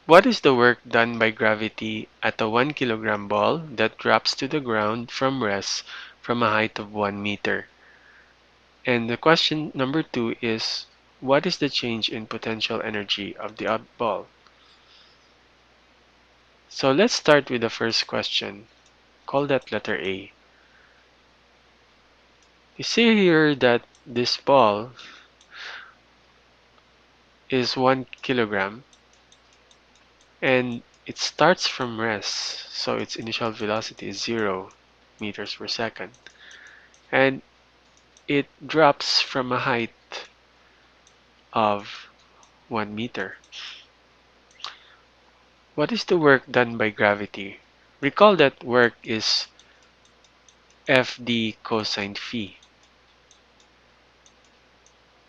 What is the work done by gravity at a 1 kilogram ball that drops to the ground from rest from a height of 1 meter? And the question number 2 is, what is the change in potential energy of the ball? So let's start with the first question. Call that letter A. You see here that this ball is 1 kilogram and it starts from rest, so its initial velocity is 0 meters per second. And it drops from a height of 1 meter. What is the work done by gravity? Recall that work is Fd cosine phi.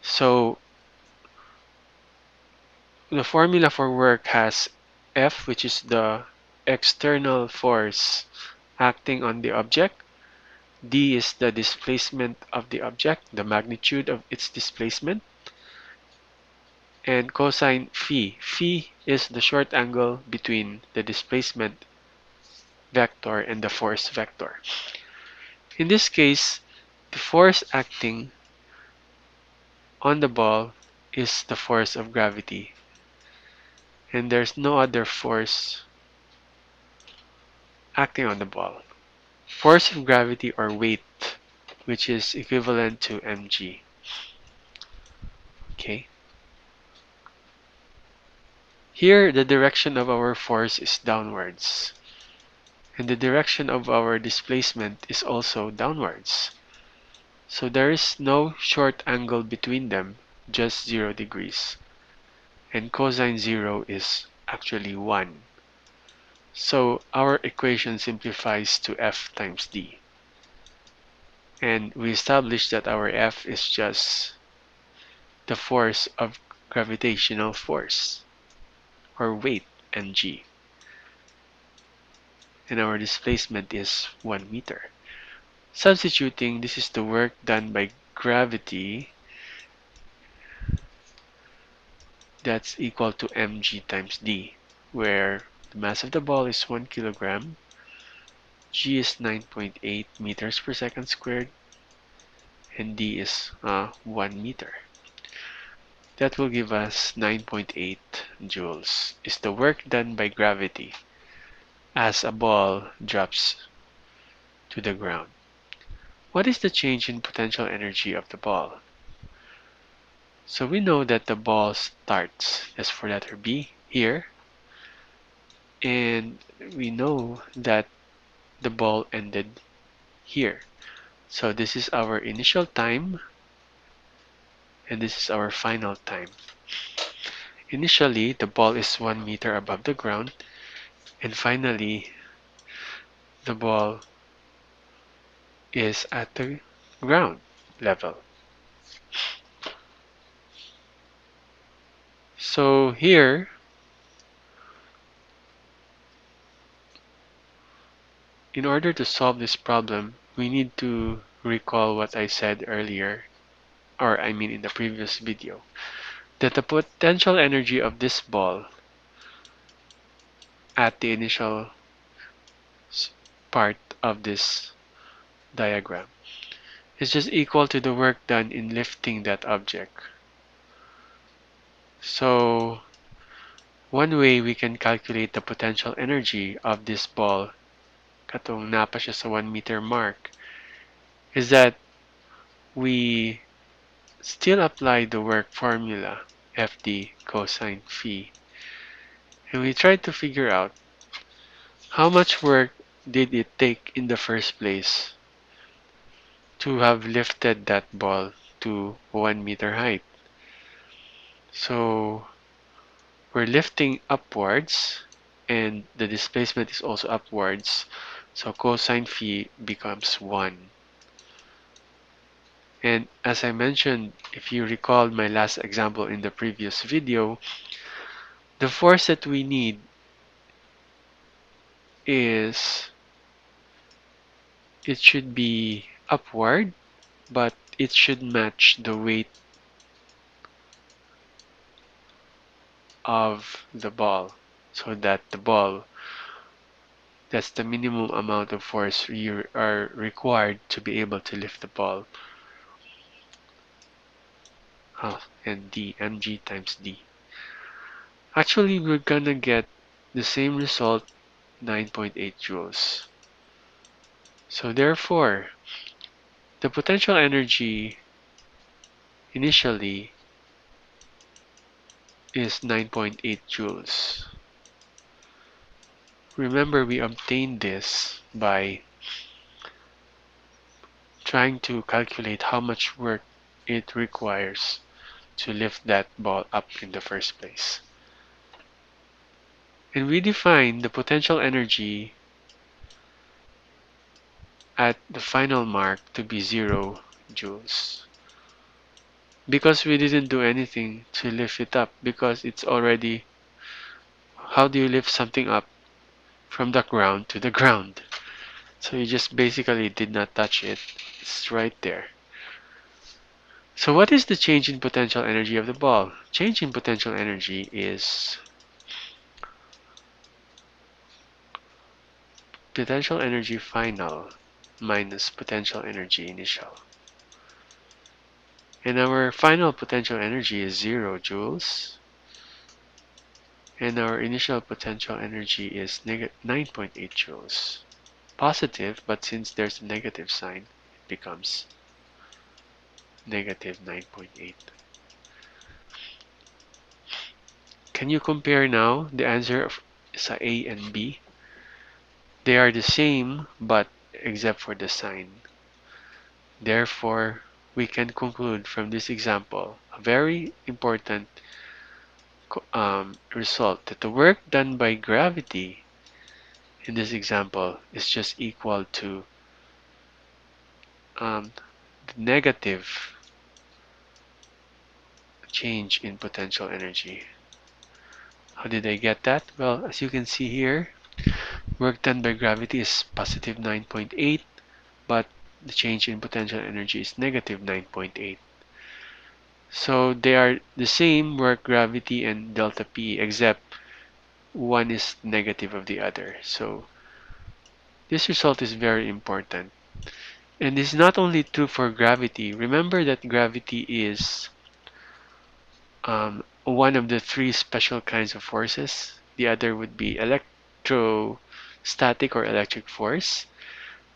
So the formula for work has F, which is the external force acting on the object. D is the displacement of the object, the magnitude of its displacement. And cosine phi. Phi is the short angle between the displacement vector and the force vector. In this case, the force acting on the ball is the force of gravity, and there's no other force acting on the ball. Force of gravity or weight, which is equivalent to mg. Okay. Here, the direction of our force is downwards, and the direction of our displacement is also downwards. So there is no short angle between them, just 0 degrees. And cosine 0 is actually 1. So our equation simplifies to F times D. And we established that our F is just the force of gravitational force, or weight, mg. And our displacement is 1 meter. Substituting, this is the work done by gravity that's equal to mg times d, where the mass of the ball is 1 kilogram, g is 9.8 meters per second squared, and d is 1 meter. That will give us 9.8 joules is the work done by gravity as a ball drops to the ground. What is the change in potential energy of the ball? So we know that the ball starts, as for letter B, here, and we know that the ball ended here. So this is our initial time, and this is our final time. Initially, the ball is 1 meter above the ground, and finally, the ball is at the ground level. So here, in order to solve this problem, we need to recall what I said earlier, or I mean in the previous video, that the potential energy of this ball at the initial part of this diagram is just equal to the work done in lifting that object. So one way we can calculate the potential energy of this ball, katong napa siya sa 1 meter mark, is that we still apply the work formula, Fd cosine phi, and we try to figure out how much work did it take in the first place to have lifted that ball to 1 meter height. So we're lifting upwards, and the displacement is also upwards, so cosine phi becomes 1. And as I mentioned, if you recall my last example in the previous video, the force that we need is, it should be upward, but it should match the weight of the ball. so that the ball, that's the minimum amount of force you are required to be able to lift the ball. And d, mg times d. Actually, we're gonna get the same result, 9.8 joules. So therefore, the potential energy initially is 9.8 joules. Remember, we obtained this by trying to calculate how much work it requires to lift that ball up in the first place. And we define the potential energy at the final mark to be 0 joules. Because we didn't do anything to lift it up, because it's already, how do you lift something up from the ground to the ground? So you just basically did not touch it. It's right there. So what is the change in potential energy of the ball? Change in potential energy is potential energy final minus potential energy initial. And our final potential energy is 0 joules. And our initial potential energy is 9.8 joules. Positive, but since there's a negative sign, it becomes negative 9.8. Can you compare now the answer of sa A and B? They are the same, but except for the sign. Therefore, we can conclude from this example a very important result, that the work done by gravity in this example is just equal to the negative change in potential energy. How did I get that? Well, as you can see here, work done by gravity is positive 9.8, but the change in potential energy is negative 9.8. So they are the same, work gravity and delta P, except one is negative of the other. So this result is very important. And this is not only true for gravity. Remember that gravity is one of the three special kinds of forces. The other would be electrostatic or electric force,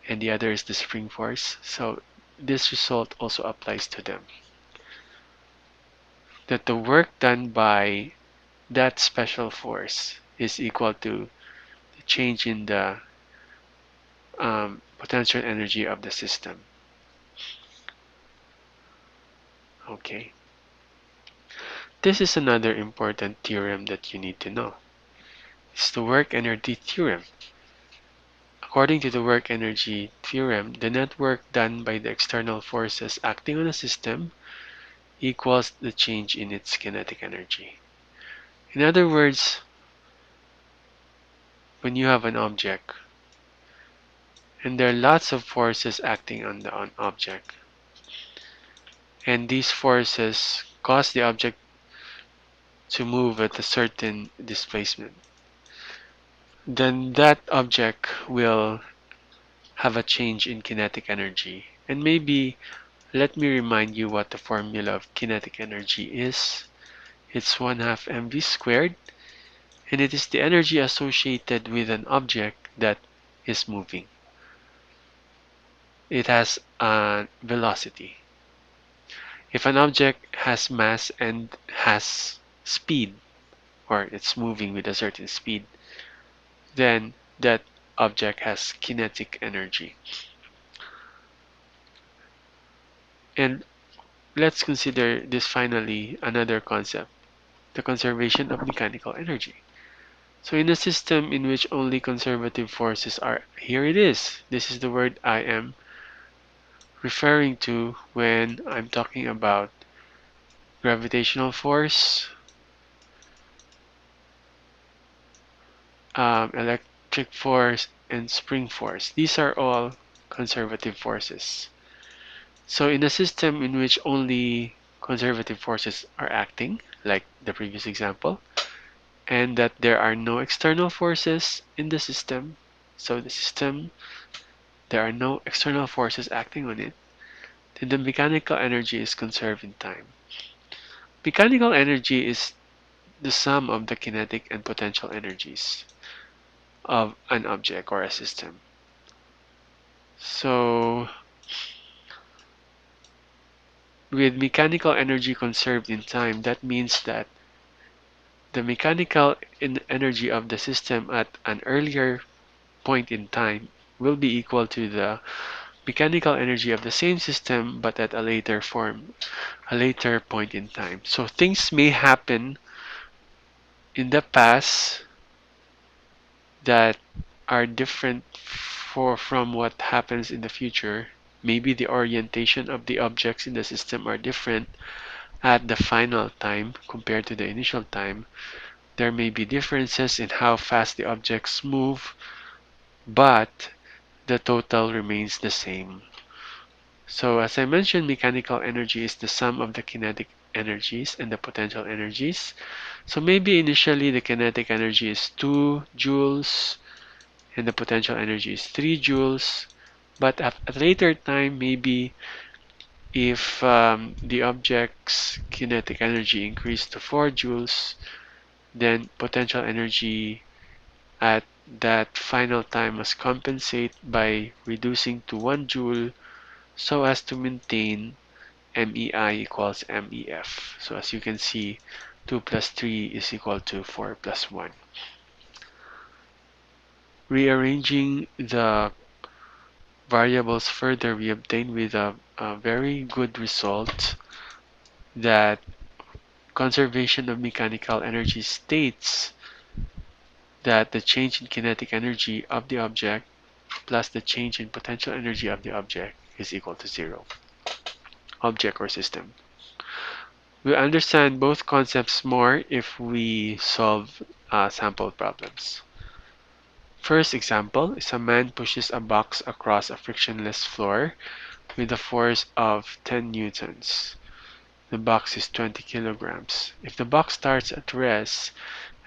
and the other is the spring force. So this result also applies to them. That the work done by that special force is equal to the change in the potential energy of the system. Okay. This is another important theorem that you need to know. It's the work energy theorem. According to the work energy theorem, the net work done by the external forces acting on a system equals the change in its kinetic energy. In other words, when you have an object and there are lots of forces acting on the object, and these forces cause the object to move at a certain displacement, then that object will have a change in kinetic energy. And maybe let me remind you what the formula of kinetic energy is. It's 1/2 mv squared, and it is the energy associated with an object that is moving. It has a velocity. If an object has mass and has speed, or it's moving with a certain speed, then that object has kinetic energy. And let's consider this finally another concept, the conservation of mechanical energy. So in a system in which only conservative forces are, here it is. This is the word I am referring to when I'm talking about gravitational force, electric force, and spring force. These are all conservative forces. So in a system in which only conservative forces are acting, like the previous example, and that there are no external forces in the system. So the system, there are no external forces acting on it. Then the mechanical energy is conserved in time. Mechanical energy is the sum of the kinetic and potential energies of an object or a system. So with mechanical energy conserved in time, that means that the mechanical energy of the system at an earlier point in time will be equal to the mechanical energy of the same system but at a later point in time. So things may happen in the past that are different from what happens in the future. Maybe the orientation of the objects in the system are different at the final time compared to the initial time. There may be differences in how fast the objects move, but the total remains the same. So as I mentioned, mechanical energy is the sum of the kinetic energies and the potential energies. So maybe initially the kinetic energy is 2 joules and the potential energy is 3 joules. But at a later time, maybe if the object's kinetic energy increased to 4 joules, then potential energy at that final time must compensate by reducing to 1 joule so as to maintain MEI equals MEF. So as you can see, 2 plus 3 is equal to 4 plus 1. Rearranging the variables further, we obtain with a very good result that conservation of mechanical energy states that the change in kinetic energy of the object plus the change in potential energy of the object is equal to 0. Object or system. We understand both concepts more if we solve sample problems. First example is a man pushes a box across a frictionless floor with a force of 10 newtons. The box is 20 kilograms. If the box starts at rest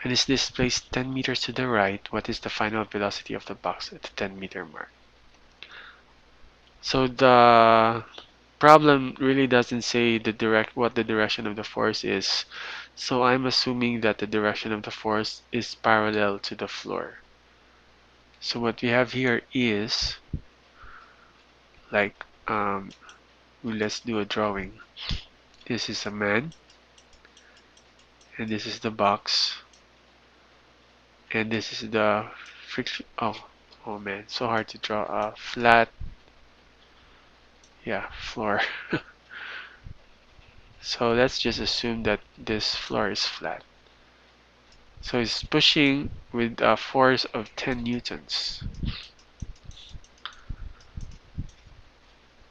and is displaced 10 meters to the right, what is the final velocity of the box at the 10-meter mark? So the problem really doesn't say what the direction of the force is. So I'm assuming that the direction of the force is parallel to the floor. So what we have here is like let's do a drawing. This is a man and this is the box and this is the friction. Oh man, so hard to draw a flat, yeah, floor. So let's just assume that this floor is flat. So it's pushing with a force of 10 newtons.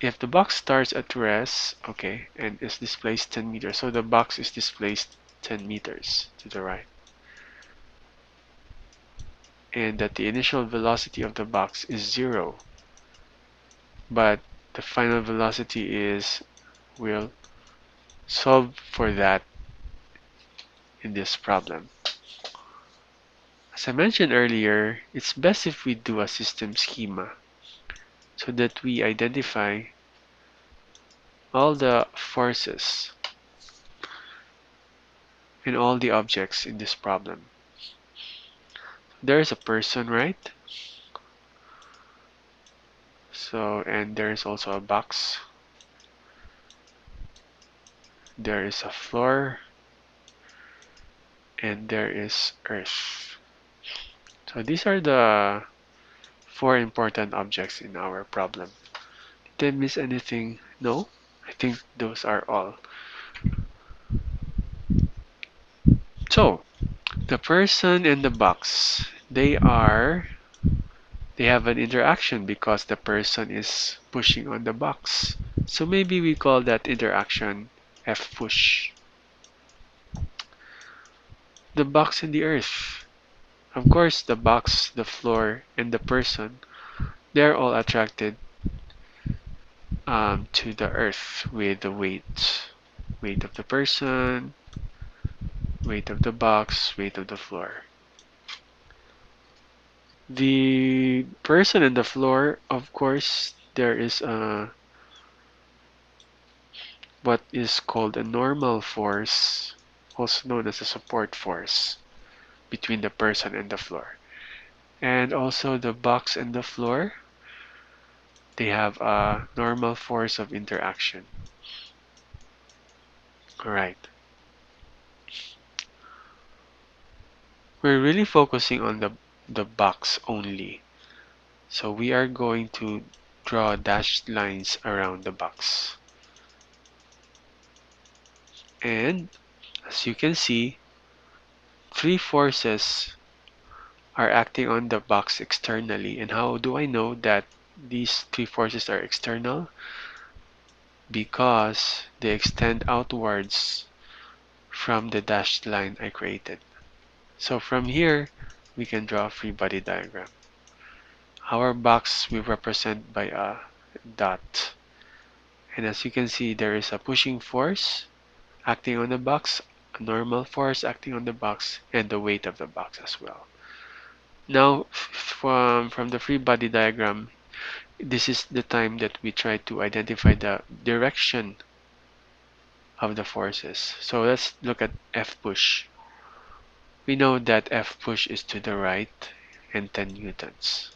If the box starts at rest, okay, and is displaced 10 meters, so the box is displaced 10 meters to the right. And that the initial velocity of the box is 0, but the final velocity is, we'll solve for that in this problem. As I mentioned earlier, it's best if we do a system schema so that we identify all the forces in all the objects in this problem. There's a person, right? So, and there's also a box. There is a floor. And there is earth. So these are the 4 important objects in our problem. Did I miss anything? No? I think those are all. So, the person and the box, they have an interaction because the person is pushing on the box. So maybe we call that interaction F push. The box and the earth. Of course, the box, the floor, and the person, they're all attracted to the earth with the weight of the person, weight of the box, weight of the floor. The person in the floor, of course, there is what is called a normal force, also known as a support force, between the person and the floor. And also the box and the floor, they have a normal force of interaction. Alright. We're really focusing on the box only. So we are going to draw dashed lines around the box. And as you can see, three forces are acting on the box externally. And how do I know that these three forces are external? Because they extend outwards from the dashed line I created. So from here, we can draw a free body diagram. Our box we represent by a dot. And as you can see, there is a pushing force acting on the box, a normal force acting on the box, and the weight of the box as well. Now, from the free body diagram, this is the time that we try to identify the direction of the forces. So let's look at F push. We know that F push is to the right and 10 newtons.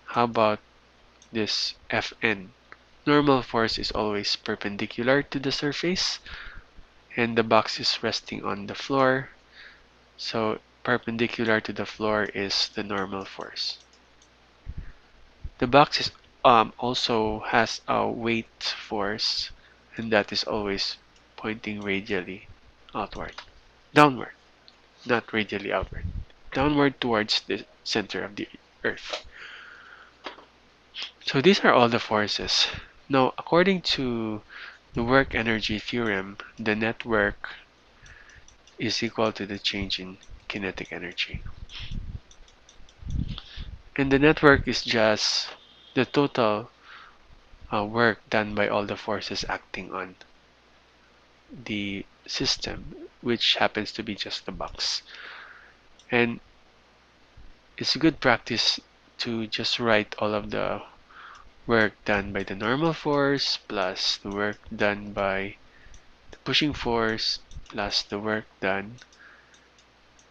How about this Fn? Normal force is always perpendicular to the surface, and the box is resting on the floor, so perpendicular to the floor is the normal force. The box is also has a weight force, and that is always pointing radially outward, downward, not radially outward, downward towards the center of the earth. So these are all the forces. Now, according to the work energy theorem, the net work is equal to the change in kinetic energy. And the net work is just the total work done by all the forces acting on the system, which happens to be just the box. And it's a good practice to just write all of the work done by the normal force plus the work done by the pushing force plus the work done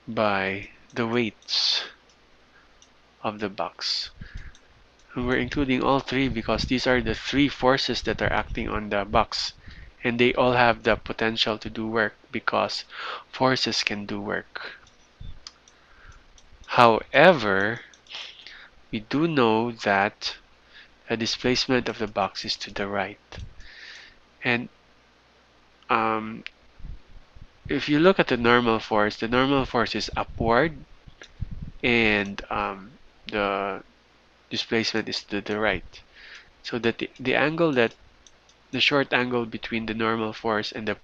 by the weights of the box. And we're including all three because these are the three forces that are acting on the box. And they all have the potential to do work because forces can do work. However, we do know that the displacement of the box is to the right. And um, if you look at the normal force is upward, and the displacement is to the right. So that the angle that the short angle between the normal force and the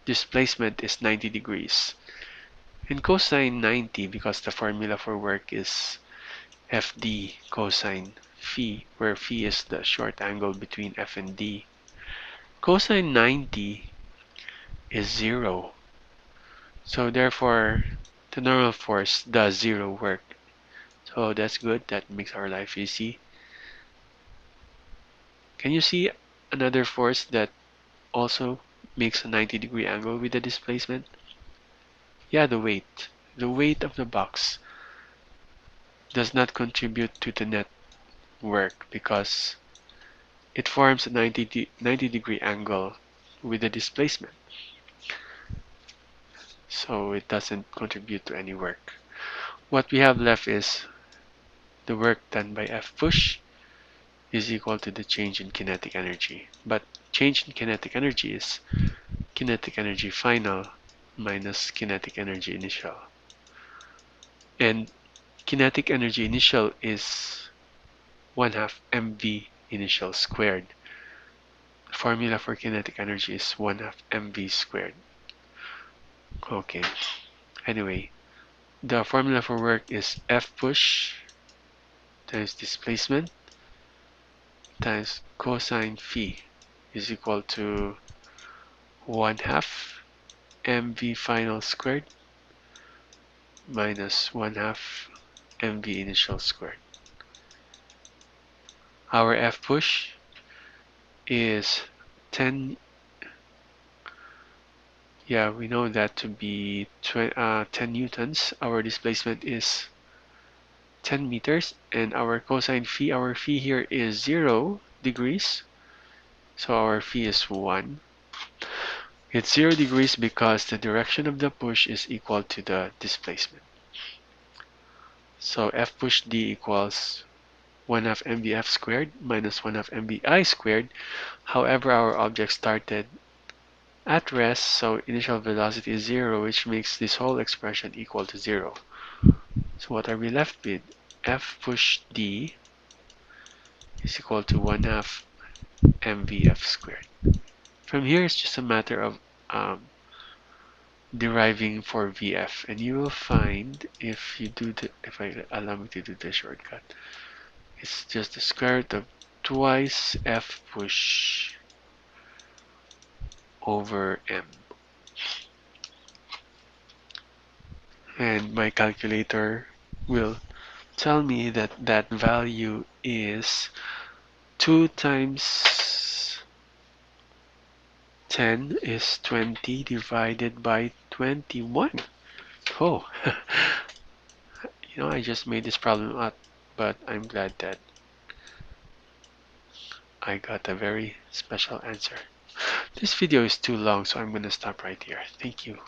displacement is 90 degrees. And cosine 90, because the formula for work is FD cosine phi, where phi is the short angle between F and D. Cosine 90 is 0. So therefore, the normal force does 0 work. So that's good. That makes our life easy. Can you see another force that also makes a 90-degree angle with the displacement? Yeah, the weight. The weight of the box does not contribute to the net work because it forms a 90-degree angle with the displacement. So it doesn't contribute to any work. What we have left is the work done by F push is equal to the change in kinetic energy. But change in kinetic energy is kinetic energy final minus kinetic energy initial. And kinetic energy initial is 1/2 mv initial squared. The formula for kinetic energy is 1/2 mv squared. Okay, anyway, the formula for work is F push times displacement times cosine phi is equal to 1/2 mv final squared minus 1/2 mv initial squared. Our F push is 10. Yeah, we know that to be 10 newtons. Our displacement is 10 meters, and our cosine phi, our phi here is 0 degrees, so our phi is 1. It's 0 degrees because the direction of the push is equal to the displacement. So F push D equals 1/2 mvf squared minus 1/2 mvi squared. However, our object started at rest, so initial velocity is 0, which makes this whole expression equal to 0. So what are we left with? F push D is equal to 1/2 mvf squared. From here, it's just a matter of deriving for vf, and you will find if you do the, if I allow me to do the shortcut, it's just the square root of twice F push over m. And my calculator will tell me that that value is 2 times 10 is 20 divided by 21. Oh, I just made this problem up, but I'm glad that I got a very special answer. This video is too long, so I'm gonna stop right here. Thank you.